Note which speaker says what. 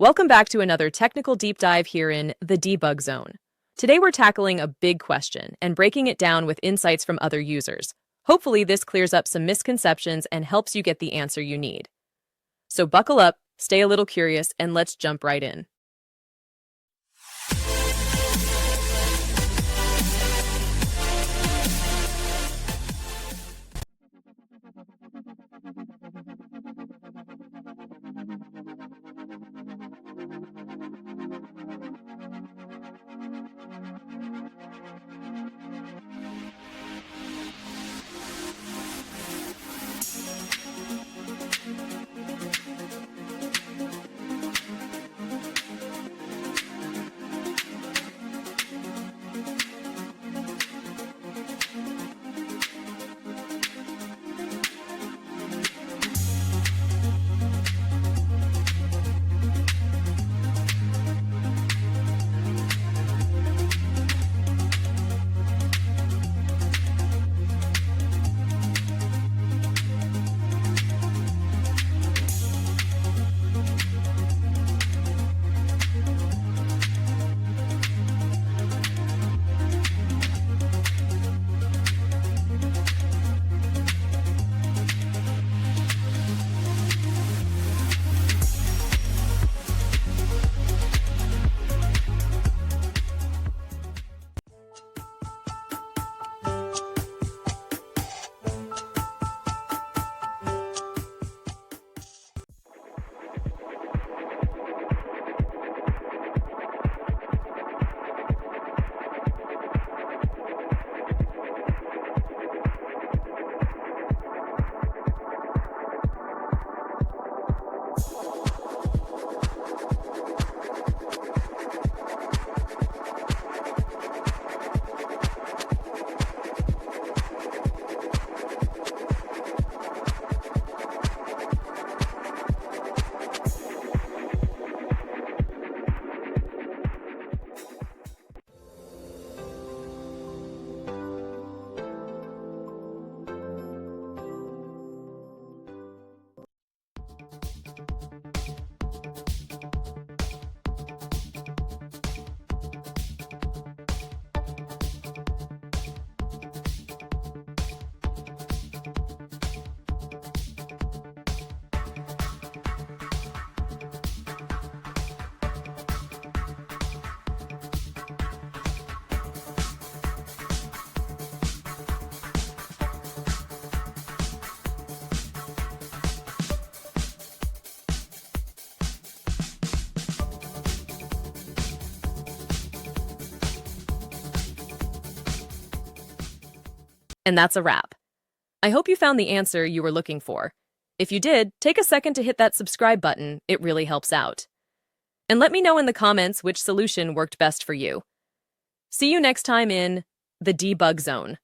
Speaker 1: Welcome back to another technical deep dive here in the debug zone. Today we're tackling a big question and breaking it down with insights from other users. Hopefully this clears up some misconceptions and helps you get the answer you need. So buckle up, stay a little curious, and let's jump right in. And that's a wrap. I hope you found the answer you were looking for. If you did, take a second to hit that subscribe button. It really helps out. And let me know in the comments which solution worked best for you. See you next time in the debug zone.